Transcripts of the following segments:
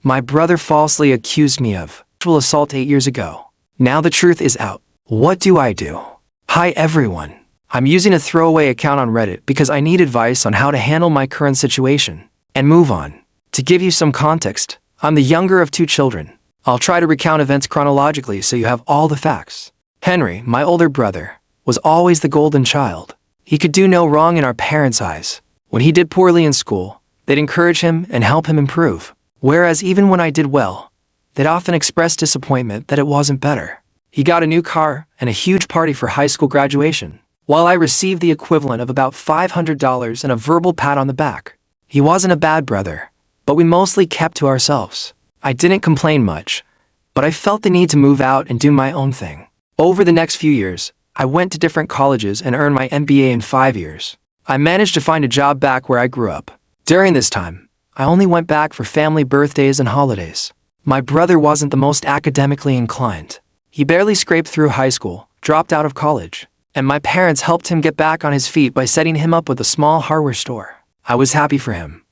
My brother falsely accused me of sexual assault 8 years ago. Now the truth is out. What do I do? Hi everyone. I'm using a throwaway account on Reddit because I need advice on how to handle my current situation and move on. To give you some context, I'm the younger of 2 children. I'll try to recount events chronologically so you have all the facts. Henry, my older brother, was always the golden child. He could do no wrong in our parents' eyes. When he did poorly in school, they'd encourage him and help him improve. Whereas even when I did well, they'd often express disappointment that it wasn't better. He got a new car and a huge party for high school graduation, while I received the equivalent of about $500 and a verbal pat on the back. He wasn't a bad brother, but we mostly kept to ourselves. I didn't complain much, but I felt the need to move out and do my own thing. Over the next few years, I went to different colleges and earned my MBA in 5 years. I managed to find a job back where I grew up. During this time, I only went back for family birthdays and holidays. My brother wasn't the most academically inclined. He barely scraped through high school, dropped out of college, and my parents helped him get back on his feet by setting him up with a small hardware store. I was happy for him,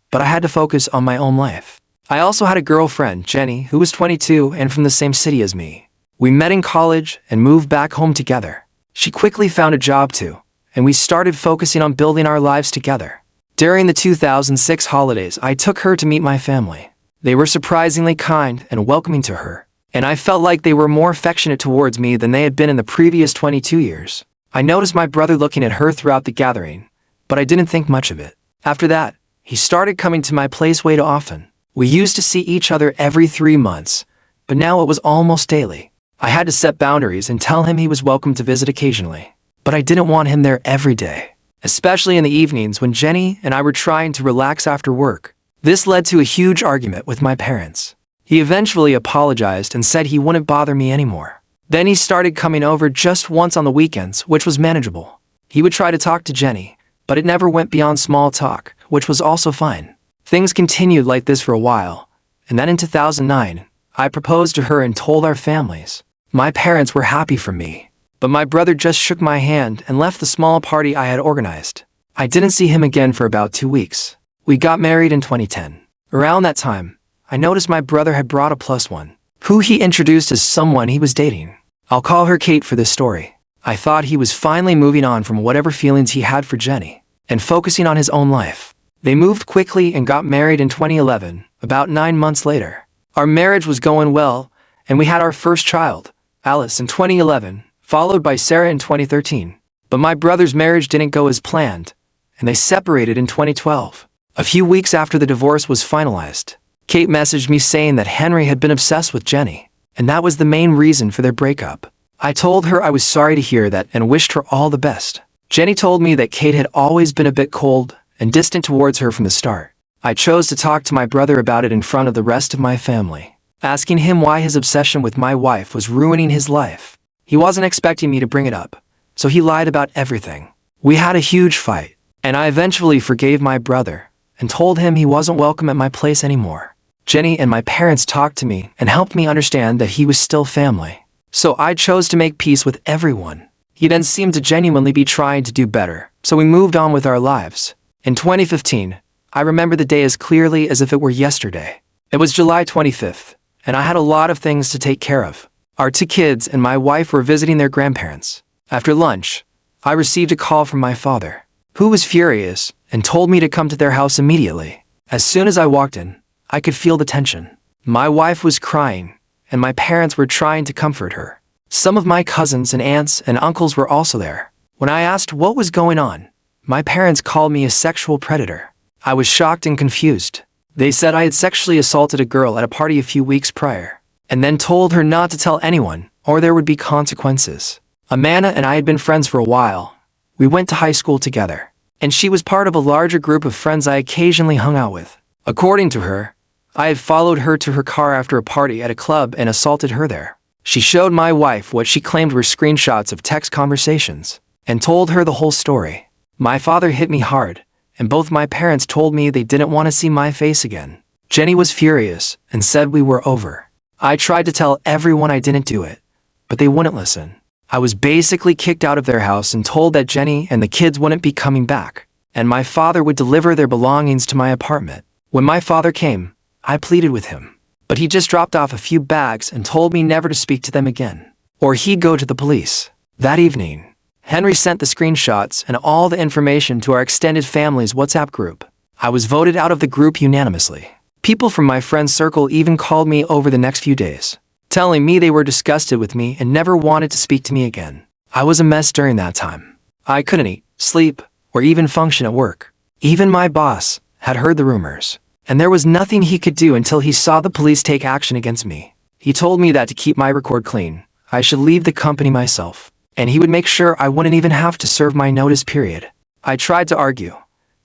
but I had to focus on my own life. I also had a girlfriend, Jenny, who was 22 and from the same city as me. We met in college and moved back home together. She quickly found a job too, and we started focusing on building our lives together. During the 2006 holidays, I took her to meet my family. They were surprisingly kind and welcoming to her, and I felt like they were more affectionate towards me than they had been in the previous 22 years. I noticed my brother looking at her throughout the gathering, but I didn't think much of it. After that, he started coming to my place way too often. We used to see each other every 3 months, but now it was almost daily. I had to set boundaries and tell him he was welcome to visit occasionally, but I didn't want him there every day, especially in the evenings when Jenny and I were trying to relax after work. This led to a huge argument with my parents. He eventually apologized and said he wouldn't bother me anymore. Then he started coming over just once on the weekends, which was manageable. He would try to talk to Jenny, but it never went beyond small talk, which was also fine. Things continued like this for a while, and then in 2009, I proposed to her and told our families. My parents were happy for me, but my brother just shook my hand and left the small party I had organized. I didn't see him again for about 2 weeks. We got married in 2010. Around that time, I noticed my brother had brought a +1, who he introduced as someone he was dating. I'll call her Kate for this story. I thought he was finally moving on from whatever feelings he had for Jenny and focusing on his own life. They moved quickly and got married in 2011, about 9 months later. Our marriage was going well, and we had our first child, Alice, in 2011, followed by Sarah in 2013. But my brother's marriage didn't go as planned, and they separated in 2012. A few weeks after the divorce was finalized, Kate messaged me saying that Henry had been obsessed with Jenny, and that was the main reason for their breakup. I told her I was sorry to hear that and wished her all the best. Jenny told me that Kate had always been a bit cold and distant towards her from the start. I chose to talk to my brother about it in front of the rest of my family, asking him why his obsession with my wife was ruining his life. He wasn't expecting me to bring it up, so he lied about everything. We had a huge fight, and I eventually forgave my brother and told him he wasn't welcome at my place anymore. Jenny and my parents talked to me and helped me understand that he was still family. So I chose to make peace with everyone. He then seemed to genuinely be trying to do better, so we moved on with our lives. In 2015, I remember the day as clearly as if it were yesterday. It was July 25th, and I had a lot of things to take care of. Our 2 kids and my wife were visiting their grandparents. After lunch, I received a call from my father, who was furious and told me to come to their house immediately. As soon as I walked in, I could feel the tension. My wife was crying, and my parents were trying to comfort her. Some of my cousins and aunts and uncles were also there. When I asked what was going on, my parents called me a sexual predator. I was shocked and confused. They said I had sexually assaulted a girl at a party a few weeks prior, and then told her not to tell anyone, or there would be consequences. Amanda and I had been friends for a while. We went to high school together, and she was part of a larger group of friends I occasionally hung out with. According to her, I had followed her to her car after a party at a club and assaulted her there. She showed my wife what she claimed were screenshots of text conversations, and told her the whole story. My father hit me hard, and both my parents told me they didn't want to see my face again. Jenny was furious and said we were over. I tried to tell everyone I didn't do it, but they wouldn't listen. I was basically kicked out of their house and told that Jenny and the kids wouldn't be coming back, and my father would deliver their belongings to my apartment. When my father came, I pleaded with him, but he just dropped off a few bags and told me never to speak to them again, or he'd go to the police. That evening, Henry sent the screenshots and all the information to our extended family's WhatsApp group. I was voted out of the group unanimously. People from my friend's circle even called me over the next few days, telling me they were disgusted with me and never wanted to speak to me again. I was a mess during that time. I couldn't eat, sleep, or even function at work. Even my boss had heard the rumors, and there was nothing he could do until he saw the police take action against me. He told me that to keep my record clean, I should leave the company myself, and he would make sure I wouldn't even have to serve my notice period. I tried to argue,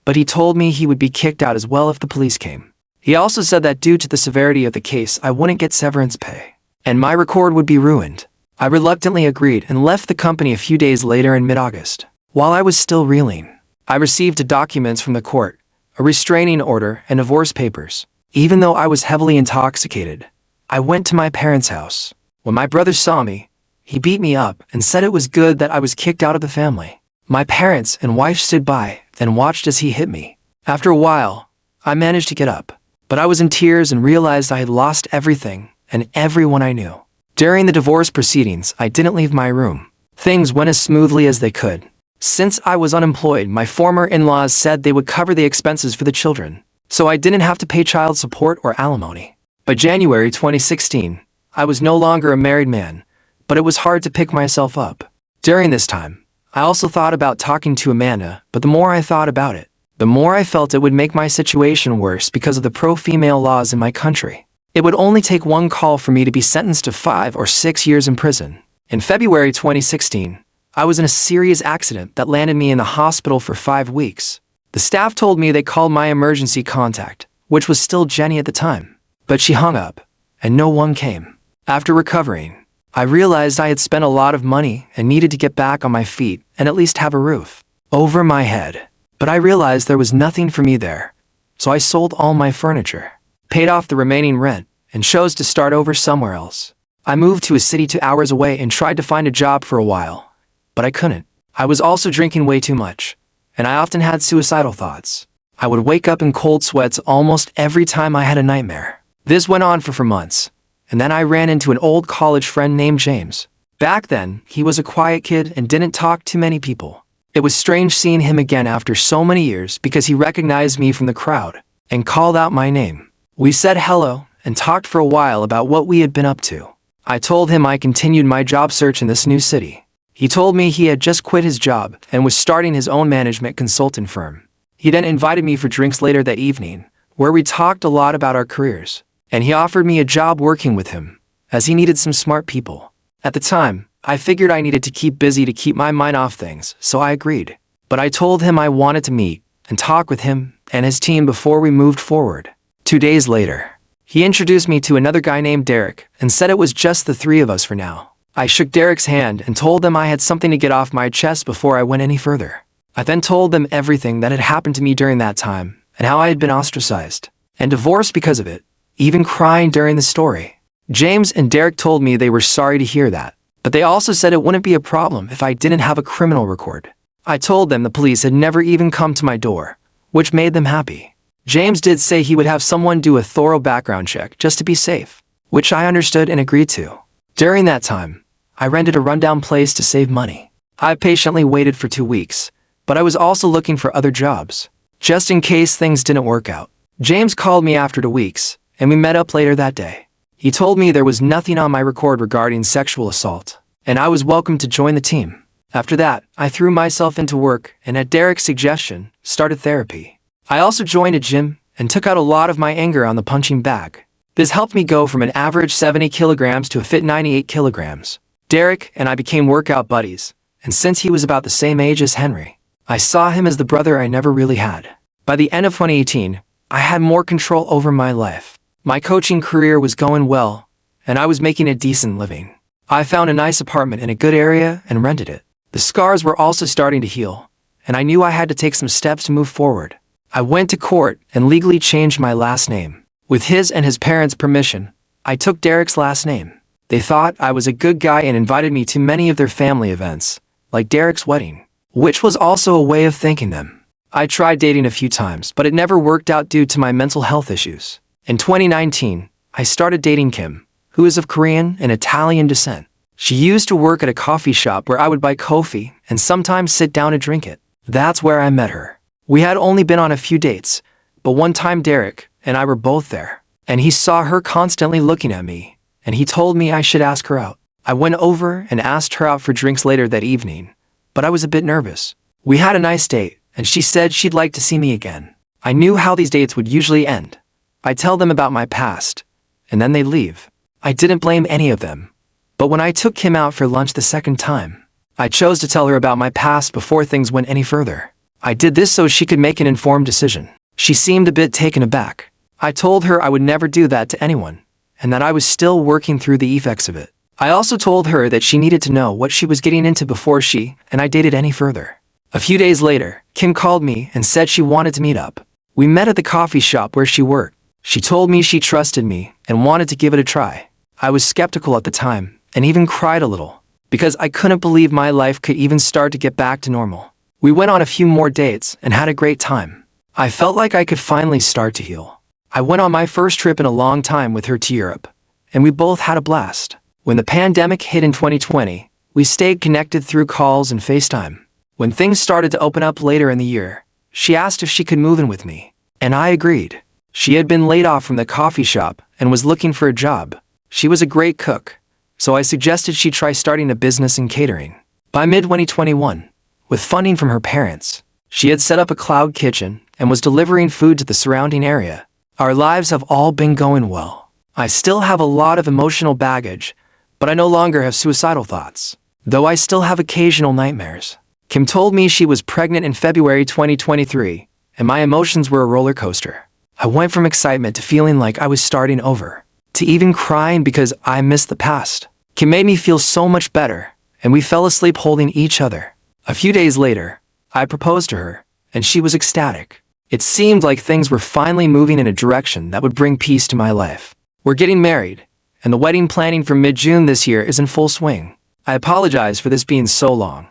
but he told me he would be kicked out as well if the police came. He also said that due to the severity of the case, I wouldn't get severance pay, and my record would be ruined. I reluctantly agreed and left the company a few days later in mid-August. While I was still reeling, I received documents from the court, a restraining order, and divorce papers. Even though I was heavily intoxicated, I went to my parents' house. When my brother saw me, he beat me up and said it was good that I was kicked out of the family. My parents and wife stood by and watched as he hit me. After a while, I managed to get up, but I was in tears and realized I had lost everything and everyone I knew. During the divorce proceedings, I didn't leave my room. Things went as smoothly as they could. Since I was unemployed, my former in-laws said they would cover the expenses for the children, so I didn't have to pay child support or alimony. By January 2016, I was no longer a married man, but it was hard to pick myself up. During this time, I also thought about talking to Amanda, but the more I thought about it, the more I felt it would make my situation worse because of the pro-female laws in my country. It would only take one call for me to be sentenced to 5 or 6 years in prison. In February 2016, I was in a serious accident that landed me in the hospital for 5 weeks. The staff told me they called my emergency contact, which was still Jenny at the time, but she hung up, and no one came. After recovering, I realized I had spent a lot of money and needed to get back on my feet and at least have a roof over my head. But I realized there was nothing for me there, so I sold all my furniture, paid off the remaining rent, and chose to start over somewhere else. I moved to a city 2 hours away and tried to find a job for a while, but I couldn't. I was also drinking way too much, and I often had suicidal thoughts. I would wake up in cold sweats almost every time I had a nightmare. This went on for months, and then I ran into an old college friend named James. Back then, he was a quiet kid and didn't talk to many people. It was strange seeing him again after so many years because he recognized me from the crowd and called out my name. We said hello and talked for a while about what we had been up to. I told him I continued my job search in this new city. He told me he had just quit his job and was starting his own management consultant firm. He then invited me for drinks later that evening, where we talked a lot about our careers, and he offered me a job working with him, as he needed some smart people. At the time, I figured I needed to keep busy to keep my mind off things, so I agreed. But I told him I wanted to meet and talk with him and his team before we moved forward. 2 days later, he introduced me to another guy named Derek and said it was just the 3 of us for now. I shook Derek's hand and told them I had something to get off my chest before I went any further. I then told them everything that had happened to me during that time and how I had been ostracized and divorced because of it, even crying during the story. James and Derek told me they were sorry to hear that, but they also said it wouldn't be a problem if I didn't have a criminal record. I told them the police had never even come to my door, which made them happy. James did say he would have someone do a thorough background check just to be safe, which I understood and agreed to. During that time, I rented a rundown place to save money. I patiently waited for 2 weeks, but I was also looking for other jobs, just in case things didn't work out. James called me after 2 weeks, and we met up later that day. He told me there was nothing on my record regarding sexual assault, and I was welcome to join the team. After that, I threw myself into work and at Derek's suggestion, started therapy. I also joined a gym and took out a lot of my anger on the punching bag. This helped me go from an average 70 kilograms to a fit 98 kilograms. Derek and I became workout buddies, and since he was about the same age as Henry, I saw him as the brother I never really had. By the end of 2018, I had more control over my life. My coaching career was going well, and I was making a decent living. I found a nice apartment in a good area and rented it. The scars were also starting to heal, and I knew I had to take some steps to move forward. I went to court and legally changed my last name. With his and his parents' permission, I took Derek's last name. They thought I was a good guy and invited me to many of their family events, like Derek's wedding, which was also a way of thanking them. I tried dating a few times, but it never worked out due to my mental health issues. In 2019, I started dating Kim, who is of Korean and Italian descent. She used to work at a coffee shop where I would buy coffee and sometimes sit down to drink it. That's where I met her. We had only been on a few dates, but one time Derek and I were both there, and he saw her constantly looking at me, and he told me I should ask her out. I went over and asked her out for drinks later that evening, but I was a bit nervous. We had a nice date, and she said she'd like to see me again. I knew how these dates would usually end. I'd tell them about my past, and then they'd leave. I didn't blame any of them. But when I took Kim out for lunch the second time, I chose to tell her about my past before things went any further. I did this so she could make an informed decision. She seemed a bit taken aback. I told her I would never do that to anyone, and that I was still working through the effects of it. I also told her that she needed to know what she was getting into before she and I dated any further. A few days later, Kim called me and said she wanted to meet up. We met at the coffee shop where she worked. She told me she trusted me and wanted to give it a try. I was skeptical at the time, and even cried a little, because I couldn't believe my life could even start to get back to normal. We went on a few more dates and had a great time. I felt like I could finally start to heal. I went on my first trip in a long time with her to Europe, and we both had a blast. When the pandemic hit in 2020, we stayed connected through calls and FaceTime. When things started to open up later in the year, she asked if she could move in with me, and I agreed. She had been laid off from the coffee shop and was looking for a job. She was a great cook, so I suggested she try starting a business in catering. By mid-2021, with funding from her parents, she had set up a cloud kitchen and was delivering food to the surrounding area. Our lives have all been going well. I still have a lot of emotional baggage, but I no longer have suicidal thoughts, though I still have occasional nightmares. Kim told me she was pregnant in February 2023, and my emotions were a roller coaster. I went from excitement to feeling like I was starting over, to even crying because I missed the past. Kim made me feel so much better, and we fell asleep holding each other. A few days later, I proposed to her, and she was ecstatic. It seemed like things were finally moving in a direction that would bring peace to my life. We're getting married, and the wedding planning for mid-June this year is in full swing. I apologize for this being so long,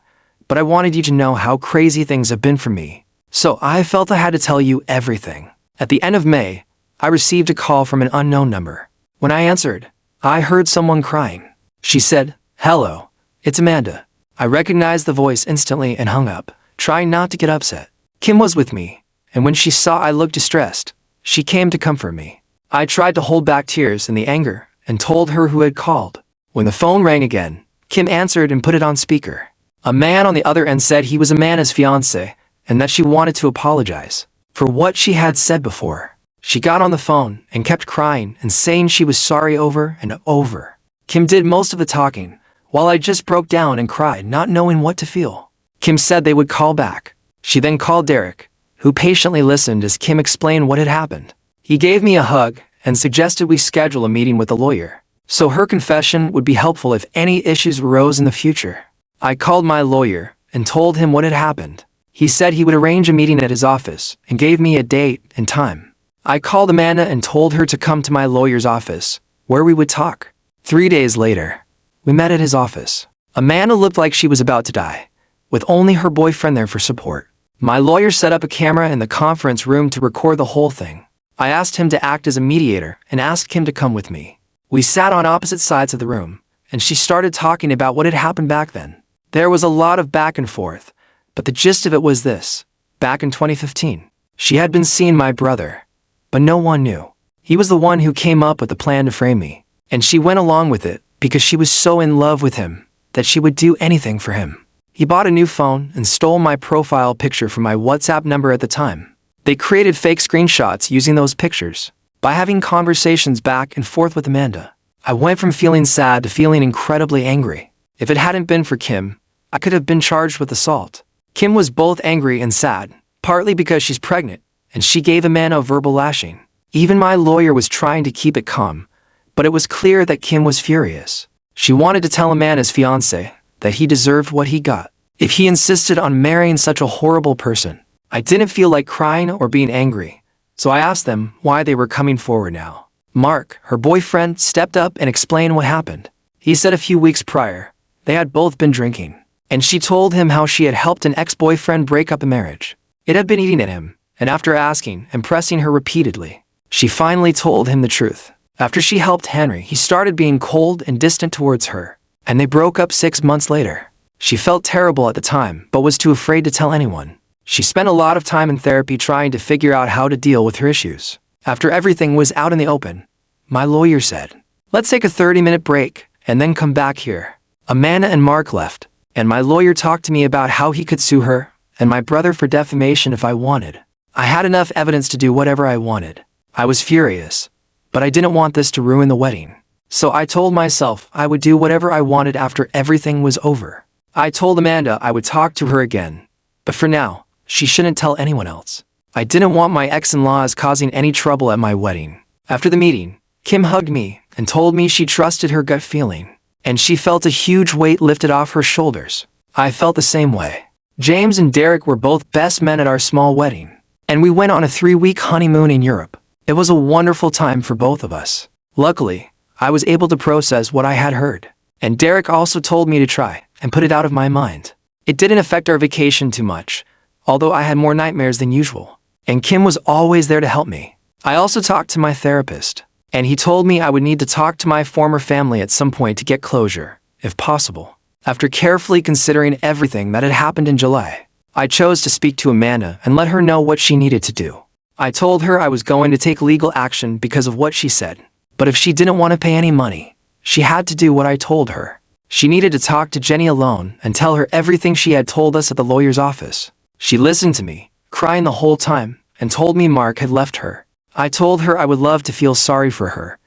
but I wanted you to know how crazy things have been for me, so I felt I had to tell you everything. At the end of May, I received a call from an unknown number. When I answered, I heard someone crying. She said, "Hello, it's Amanda." I recognized the voice instantly and hung up, trying not to get upset. Kim was with me, and when she saw I looked distressed, she came to comfort me. I tried to hold back tears in the anger and told her who had called. When the phone rang again, Kim answered and put it on speaker. A man on the other end said he was Amanda's fiancé and that she wanted to apologize for what she had said before. She got on the phone and kept crying and saying she was sorry over and over. Kim did most of the talking, while I just broke down and cried, not knowing what to feel. Kim said they would call back. She then called Derek, who patiently listened as Kim explained what had happened. He gave me a hug and suggested we schedule a meeting with a lawyer, so her confession would be helpful if any issues arose in the future. I called my lawyer and told him what had happened. He said he would arrange a meeting at his office and gave me a date and time. I called Amanda and told her to come to my lawyer's office, where we would talk. 3 days later, we met at his office. Amanda looked like she was about to die, with only her boyfriend there for support. My lawyer set up a camera in the conference room to record the whole thing. I asked him to act as a mediator and asked Kim to come with me. We sat on opposite sides of the room, and she started talking about what had happened back then. There was a lot of back and forth, but the gist of it was this. Back in 2015, she had been seeing my brother, but no one knew. He was the one who came up with the plan to frame me, and she went along with it because she was so in love with him that she would do anything for him. He bought a new phone and stole my profile picture from my WhatsApp number at the time. They created fake screenshots using those pictures. By having conversations back and forth with Amanda, I went from feeling sad to feeling incredibly angry. If it hadn't been for Kim, I could have been charged with assault. Kim was both angry and sad, partly because she's pregnant, and she gave Amanda a verbal lashing. Even my lawyer was trying to keep it calm, but it was clear that Kim was furious. She wanted to tell Amanda's fiancé that he deserved what he got if he insisted on marrying such a horrible person. I didn't feel like crying or being angry, so I asked them why they were coming forward now. Mark, her boyfriend, stepped up and explained what happened. He said a few weeks prior, they had both been drinking, and she told him how she had helped an ex-boyfriend break up a marriage. It had been eating at him, and after asking and pressing her repeatedly, She finally told him the truth. After she helped Henry, he started being cold and distant towards her, and they broke up 6 months later. She felt terrible at the time, but was too afraid to tell anyone. She spent a lot of time in therapy trying to figure out how to deal with her issues. After everything was out in the open, my lawyer said, "Let's take a 30-minute break and then come back here." Amanda and Mark left, and my lawyer talked to me about how he could sue her and my brother for defamation if I wanted. I had enough evidence to do whatever I wanted. I was furious, but I didn't want this to ruin the wedding. So I told myself I would do whatever I wanted after everything was over. I told Amanda I would talk to her again, but for now, she shouldn't tell anyone else. I didn't want my ex-in-laws causing any trouble at my wedding. After the meeting, Kim hugged me and told me she trusted her gut feeling, and she felt a huge weight lifted off her shoulders. I felt the same way. James and Derek were both best men at our small wedding, and we went on a 3-week honeymoon in Europe. It was a wonderful time for both of us. Luckily, I was able to process what I had heard, and Derek also told me to try and put it out of my mind. It didn't affect our vacation too much, although I had more nightmares than usual, and Kim was always there to help me. I also talked to my therapist, and he told me I would need to talk to my former family at some point to get closure, if possible. After carefully considering everything that had happened in July, I chose to speak to Amanda and let her know what she needed to do. I told her I was going to take legal action because of what she said, but if she didn't want to pay any money, she had to do what I told her. She needed to talk to Jenny alone and tell her everything she had told us at the lawyer's office. She listened to me, crying the whole time, and told me Mark had left her. I told her I would love to feel sorry for her,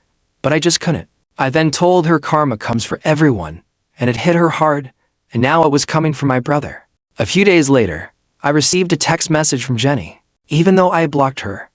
but I just couldn't. I then told her karma comes for everyone, and it hit her hard, and now it was coming for my brother. A few days later, I received a text message from Jenny. Even though I had blocked her,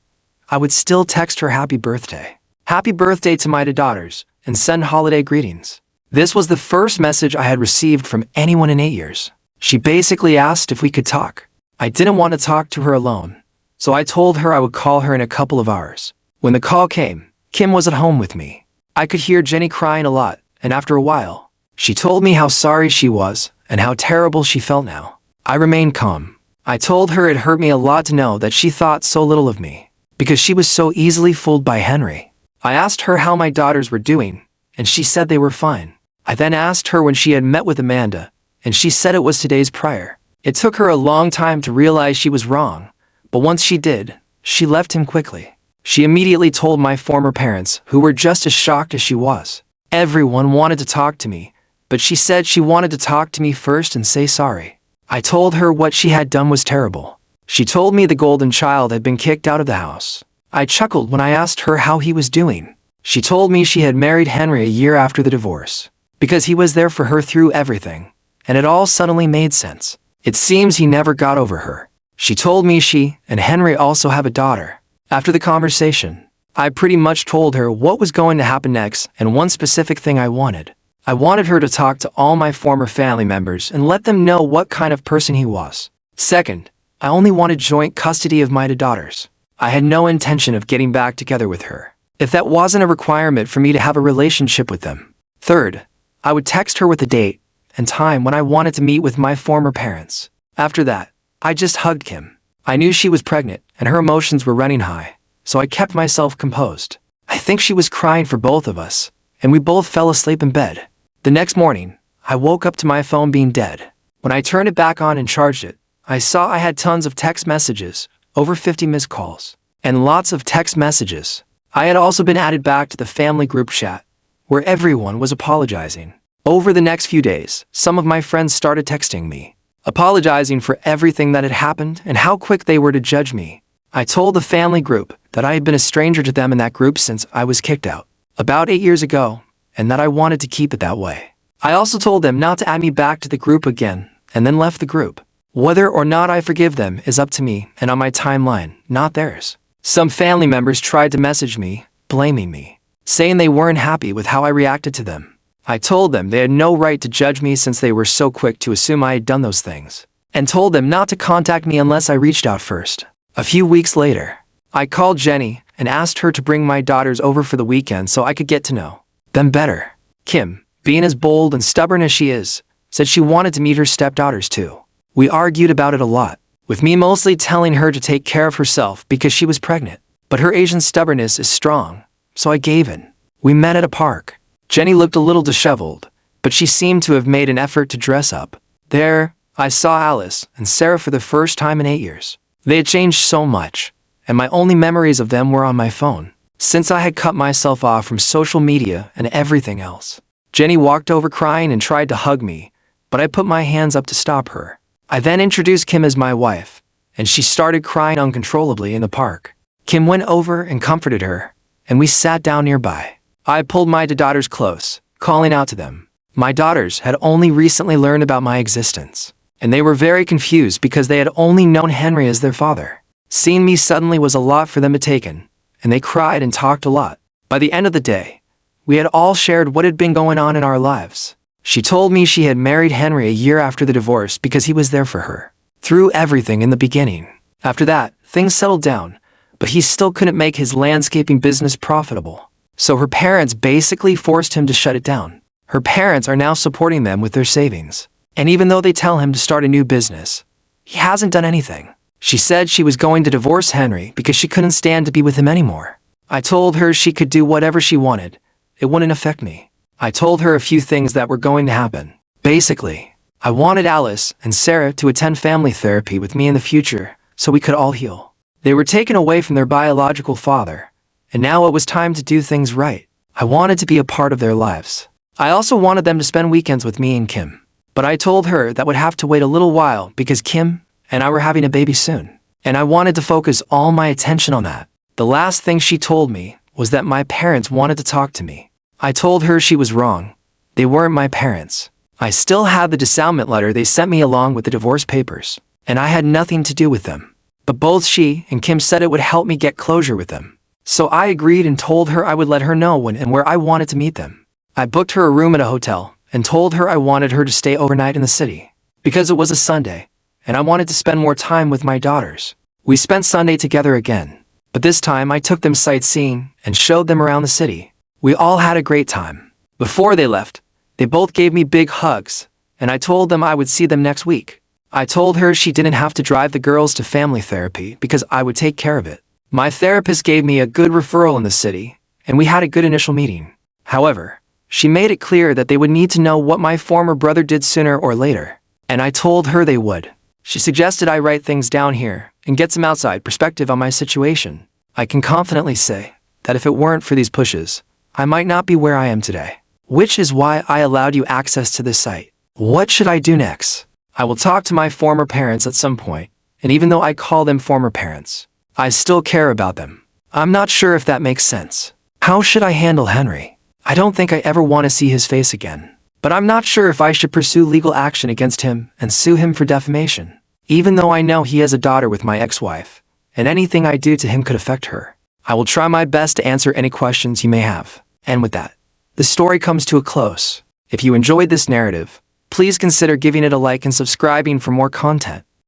I would still text her happy birthday. Happy birthday to my daughters, and send holiday greetings. This was the first message I had received from anyone in 8 years. She basically asked if we could talk. I didn't want to talk to her alone, so I told her I would call her in a couple of hours. When the call came, Kim was at home with me. I could hear Jenny crying a lot, and after a while, she told me how sorry she was and how terrible she felt now. I remained calm. I told her it hurt me a lot to know that she thought so little of me, because she was so easily fooled by Henry. I asked her how my daughters were doing, and she said they were fine. I then asked her when she had met with Amanda, and she said it was 2 days prior. It took her a long time to realize she was wrong, but once she did, she left him quickly. She immediately told my former parents, who were just as shocked as she was. Everyone wanted to talk to me, but she said she wanted to talk to me first and say sorry. I told her what she had done was terrible. She told me the golden child had been kicked out of the house. I chuckled when I asked her how he was doing. She told me she had married Henry a year after the divorce, because he was there for her through everything, and it all suddenly made sense. It seems he never got over her. She told me she and Henry also have a daughter. After the conversation, I pretty much told her what was going to happen next and one specific thing I wanted. I wanted her to talk to all my former family members and let them know what kind of person he was. Second, I only wanted joint custody of my daughters. I had no intention of getting back together with her, if that wasn't a requirement for me to have a relationship with them. Third, I would text her with a date and time when I wanted to meet with my former parents. After that, I just hugged Kim. I knew she was pregnant and her emotions were running high, so I kept myself composed. I think she was crying for both of us, and we both fell asleep in bed. The next morning, I woke up to my phone being dead. When I turned it back on and charged it, I saw I had tons of text messages, over 50 missed calls, and lots of text messages. I had also been added back to the family group chat, where everyone was apologizing. Over the next few days, some of my friends started texting me, apologizing for everything that had happened and how quick they were to judge me. I told the family group that I had been a stranger to them in that group since I was kicked out, about 8 years ago, and that I wanted to keep it that way. I also told them not to add me back to the group again, and then left the group. Whether or not I forgive them is up to me and on my timeline, not theirs. Some family members tried to message me, blaming me, saying they weren't happy with how I reacted to them. I told them they had no right to judge me since they were so quick to assume I had done those things, and told them not to contact me unless I reached out first. A few weeks later, I called Jenny and asked her to bring my daughters over for the weekend so I could get to know them better. Kim, being as bold and stubborn as she is, said she wanted to meet her stepdaughters too. We argued about it a lot, with me mostly telling her to take care of herself because she was pregnant. But her Asian stubbornness is strong, so I gave in. We met at a park. Jenny looked a little disheveled, but she seemed to have made an effort to dress up. There, I saw Alice and Sarah for the first time in 8 years. They had changed so much, and my only memories of them were on my phone, since I had cut myself off from social media and everything else. Jenny walked over crying and tried to hug me, but I put my hands up to stop her. I then introduced Kim as my wife, and she started crying uncontrollably in the park. Kim went over and comforted her, and we sat down nearby. I pulled my daughters close, calling out to them. My daughters had only recently learned about my existence, and they were very confused because they had only known Henry as their father. Seeing me suddenly was a lot for them to take in, and they cried and talked a lot. By the end of the day, we had all shared what had been going on in our lives. She told me she had married Henry a year after the divorce because he was there for her through everything in the beginning. After that, things settled down, but he still couldn't make his landscaping business profitable. So her parents basically forced him to shut it down. Her parents are now supporting them with their savings. And even though they tell him to start a new business, he hasn't done anything. She said she was going to divorce Henry because she couldn't stand to be with him anymore. I told her she could do whatever she wanted. It wouldn't affect me. I told her a few things that were going to happen. Basically, I wanted Alice and Sarah to attend family therapy with me in the future so we could all heal. They were taken away from their biological father, and now it was time to do things right. I wanted to be a part of their lives. I also wanted them to spend weekends with me and Kim. But I told her that would have to wait a little while because Kim and I were having a baby soon, and I wanted to focus all my attention on that. The last thing she told me was that my parents wanted to talk to me. I told her she was wrong. They weren't my parents. I still had the disavowalment letter they sent me along with the divorce papers, and I had nothing to do with them. But both she and Kim said it would help me get closure with them. So I agreed and told her I would let her know when and where I wanted to meet them. I booked her a room at a hotel and told her I wanted her to stay overnight in the city because it was a Sunday, and I wanted to spend more time with my daughters. We spent Sunday together again, but this time I took them sightseeing and showed them around the city. We all had a great time. Before they left, they both gave me big hugs, and I told them I would see them next week. I told her she didn't have to drive the girls to family therapy because I would take care of it. My therapist gave me a good referral in the city, and we had a good initial meeting. However, she made it clear that they would need to know what my former brother did sooner or later, and I told her they would. She suggested I write things down here and get some outside perspective on my situation. I can confidently say that if it weren't for these pushes, I might not be where I am today, which is why I allowed you access to this site. What should I do next? I will talk to my former parents at some point, and even though I call them former parents, I still care about them. I'm not sure if that makes sense. How should I handle Henry? I don't think I ever want to see his face again, but I'm not sure if I should pursue legal action against him and sue him for defamation, even though I know he has a daughter with my ex-wife, and anything I do to him could affect her. I will try my best to answer any questions you may have. And with that, the story comes to a close. If you enjoyed this narrative, please consider giving it a like and subscribing for more content.